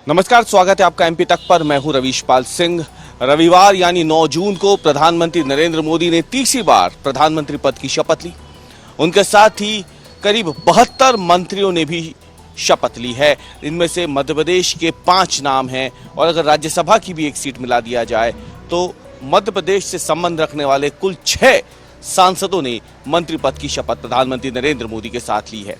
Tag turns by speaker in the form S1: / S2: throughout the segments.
S1: नमस्कार, स्वागत है आपका एमपी तक पर। मैं हूं रविशपाल सिंह। रविवार यानी 9 जून को प्रधानमंत्री नरेंद्र मोदी ने तीसरी बार प्रधानमंत्री पद की शपथ ली। उनके साथ ही करीब 72 मंत्रियों ने भी शपथ ली है। इनमें से मध्य प्रदेश के 5 नाम हैं और अगर राज्यसभा की भी एक सीट मिला दिया जाए तो मध्य प्रदेश से संबंध रखने वाले कुल 6 सांसदों ने मंत्री पद की शपथ प्रधानमंत्री नरेंद्र मोदी के साथ ली है।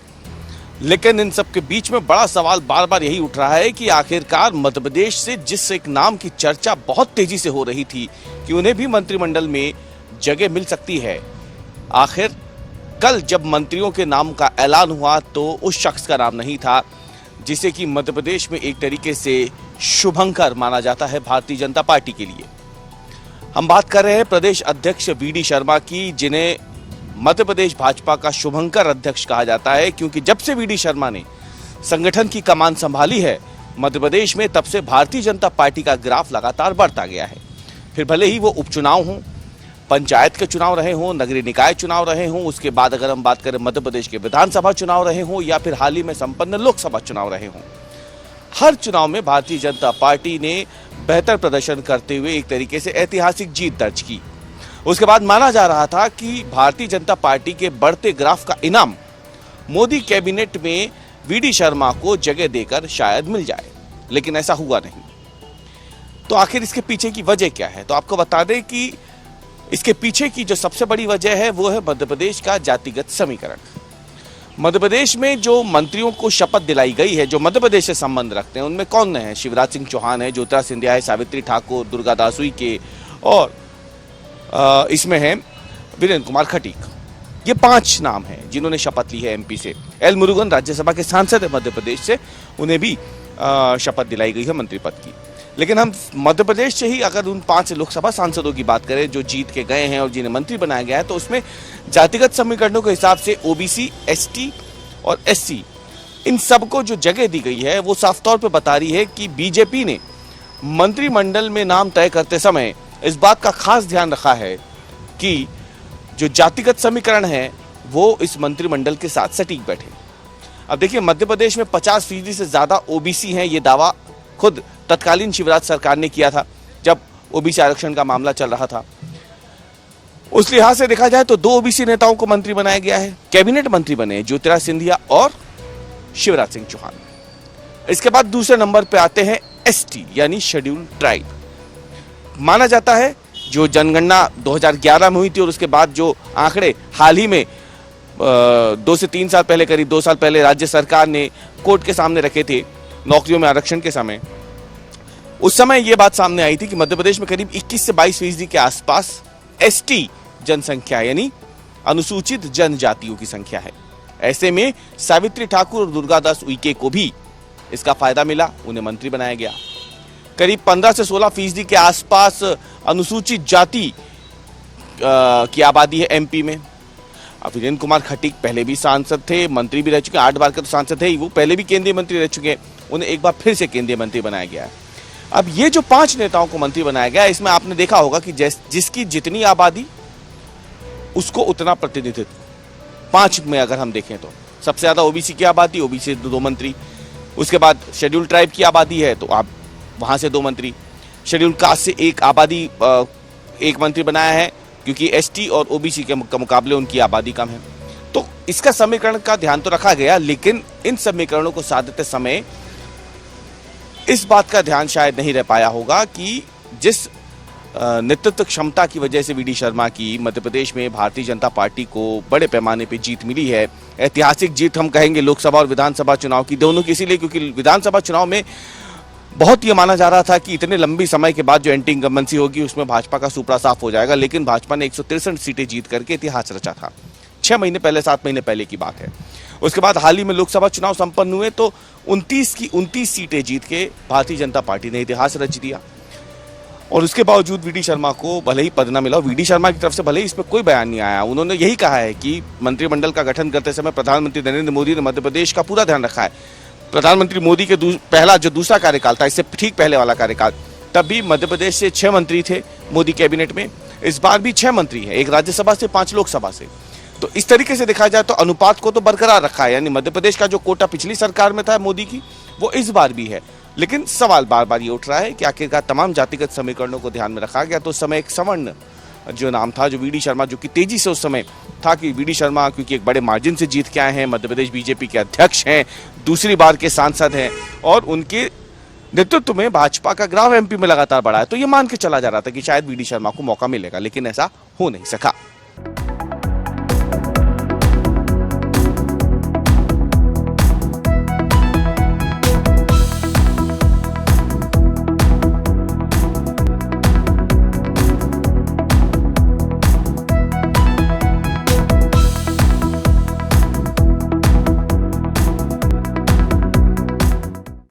S1: लेकिन इन सब के बीच में बड़ा सवाल बार बार यही उठ रहा है कि आखिरकार मध्य प्रदेश से जिस एक नाम की चर्चा बहुत तेजी से हो रही थी कि उन्हें भी मंत्रिमंडल में जगह मिल सकती है, आखिर कल जब मंत्रियों के नाम का ऐलान हुआ तो उस शख्स का नाम नहीं था जिसे कि मध्य प्रदेश में एक तरीके से शुभंकर माना जाता है भारतीय जनता पार्टी के लिए। हम बात कर रहे हैं प्रदेश अध्यक्ष वीडी शर्मा की, जिन्हें मध्य प्रदेश भाजपा का शुभंकर अध्यक्ष कहा जाता है, क्योंकि जब से वीडी शर्मा ने संगठन की कमान संभाली है मध्य प्रदेश में, तब से भारतीय जनता पार्टी का ग्राफ लगातार बढ़ता गया है। फिर भले ही वो उपचुनाव हों, पंचायत के चुनाव रहे हों, नगरीय निकाय चुनाव रहे हों, उसके बाद अगर हम बात करें मध्य प्रदेश के विधानसभा चुनाव रहे हों या फिर हाल ही में संपन्न लोकसभा चुनाव रहे हों, हर चुनाव में भारतीय जनता पार्टी ने बेहतर प्रदर्शन करते हुए एक तरीके से ऐतिहासिक जीत दर्ज की। उसके बाद माना जा रहा था कि भारतीय जनता पार्टी के बढ़ते ग्राफ का इनाम मोदी कैबिनेट में वीडी शर्मा को जगह देकर शायद मिल जाए, लेकिन ऐसा हुआ नहीं। तो आखिर इसके पीछे की वजह क्या है? तो आपको बता दें कि इसके पीछे की जो सबसे बड़ी वजह है वो है मध्य प्रदेश का जातिगत समीकरण। मध्य प्रदेश में जो मंत्रियों को शपथ दिलाई गई है जो मध्य प्रदेश से संबंध रखते हैं, उनमें कौन है? शिवराज सिंह चौहान है, ज्योतिरादित्य सिंधिया है, सावित्री ठाकुर, दुर्गादास उइके और इसमें है वीरेंद्र कुमार खटीक। ये 5 नाम हैं जिन्होंने शपथ ली है एमपी से। एल मुरुगन राज्यसभा के सांसद है मध्य प्रदेश से, उन्हें भी शपथ दिलाई गई है मंत्री पद की। लेकिन हम मध्य प्रदेश से ही अगर उन 5 लोकसभा सांसदों की बात करें जो जीत के गए हैं और जिन्हें मंत्री बनाया गया है, तो उसमें जातिगत समीकरणों के हिसाब से ओबीसी, एसटी और एससी, इन सबको जो जगह दी गई है वो साफ तौर पर बता रही है कि बीजेपी ने मंत्रिमंडल में नाम तय करते समय इस बात का खास ध्यान रखा है कि जो जातिगत समीकरण है वो इस मंत्रिमंडल के साथ सटीक बैठे। अब देखिए, मध्य प्रदेश में 50% से ज्यादा ओबीसी हैं, ये दावा खुद तत्कालीन शिवराज सरकार ने किया था जब ओबीसी आरक्षण का मामला चल रहा था। उस लिहाज से देखा जाए तो 2 ओबीसी नेताओं को मंत्री बनाया गया है। कैबिनेट मंत्री बने ज्योतिरादित्य सिंधिया और शिवराज सिंह चौहान। इसके बाद दूसरे नंबर पे आते हैं एसटी यानी शेड्यूल्ड ट्राइब। माना जाता है जो जनगणना 2011 में हुई थी और उसके बाद जो आंकड़े हाल ही में 2 से 3 साल पहले, करीब 2 साल पहले राज्य सरकार ने कोर्ट के सामने रखे थे नौकरियों में आरक्षण के समय, उस समय यह बात सामने आई थी कि मध्य प्रदेश में करीब 21 से 22% के आसपास एसटी जनसंख्या यानी अनुसूचित जनजातियों की संख्या है। ऐसे में सावित्री ठाकुर और दुर्गादास उइके को भी इसका फायदा मिला, उन्हें मंत्री बनाया गया। करीब 15 से 16% के आसपास अनुसूचित जाति की आबादी है एमपी में। अब वीरेंद्र कुमार खटीक पहले भी सांसद थे, मंत्री भी रह चुके हैं, 8 बार के तो सांसद थे, वो पहले भी केंद्रीय मंत्री रह चुके हैं, उन्हें एक बार फिर से केंद्रीय मंत्री बनाया गया है। अब ये जो 5 नेताओं को मंत्री बनाया गया, इसमें आपने देखा होगा कि जिसकी जितनी आबादी उसको उतना प्रतिनिधित्व। 5 में अगर हम देखें तो सबसे ज्यादा ओबीसी की आबादी, ओबीसी से 2 मंत्री। उसके बाद शेड्यूल्ड ट्राइब की आबादी है तो आप वहां से 2 मंत्री। शेड्यूल कास्ट से एक आबादी 1 मंत्री बनाया है, क्योंकि एसटी और ओबीसी के मुकाबले उनकी आबादी कम है। तो इसका समीकरण का ध्यान तो रखा गया, लेकिन इन समीकरणों को साधते समय इस बात का ध्यान शायद नहीं रह पाया होगा कि जिस नेतृत्व क्षमता की वजह से वीडी शर्मा की मध्य प्रदेश में भारतीय जनता पार्टी को बड़े पैमाने पर जीत मिली है, ऐतिहासिक जीत हम कहेंगे लोकसभा और विधानसभा चुनाव की, दोनों की, इसीलिए क्योंकि विधानसभा चुनाव में बहुत ये माना जा रहा था कि इतने लंबी समय के बाद जो एंटी इनकम्बेंसी होगी उसमें भाजपा का सुपड़ा साफ हो जाएगा, लेकिन भाजपा ने 163 सीटें जीत करके इतिहास रचा था। 6 महीने पहले, 7 महीने पहले की बात है। उसके बाद हाल ही में लोकसभा चुनाव संपन्न हुए तो 29 की 29 सीटें जीत के भारतीय जनता पार्टी ने इतिहास रच दिया। और उसके बावजूद वीडी शर्मा को भले ही पद न मिला, वीडी शर्मा की तरफ से भले ही इस पर कोई बयान नहीं आया, उन्होंने यही कहा है कि मंत्रिमंडल का गठन करते समय प्रधानमंत्री नरेंद्र मोदी ने मध्य प्रदेश का पूरा ध्यान रखा है। प्रधानमंत्री मोदी के पहला जो दूसरा कार्यकाल था, इससे ठीक पहले वाला कार्यकाल, तब भी मध्य प्रदेश से 6 मंत्री थे मोदी कैबिनेट में। इस बार भी 6 मंत्री हैं, 1 राज्यसभा से, 5 लोकसभा से। तो इस तरीके से देखा जाए तो अनुपात को तो बरकरार रखा है, यानी मध्य प्रदेश का जो कोटा पिछली सरकार में था मोदी की, वो इस बार भी है। लेकिन सवाल बार बार ये उठ रहा है कि आखिरकार तमाम जातिगत समीकरणों को ध्यान में रखा गया तो उस समय एक सवर्ण जो नाम था, जो वीडी शर्मा, जो कि तेजी से उस समय था कि वीडी शर्मा क्योंकि एक बड़े मार्जिन से जीत के आए हैं, मध्य प्रदेश बीजेपी के अध्यक्ष हैं, दूसरी बार के सांसद हैं और उनके नेतृत्व में भाजपा का ग्राफ एमपी में लगातार बढ़ा है, तो ये मान के चला जा रहा था कि शायद वीडी शर्मा को मौका मिलेगा, लेकिन ऐसा हो नहीं सका।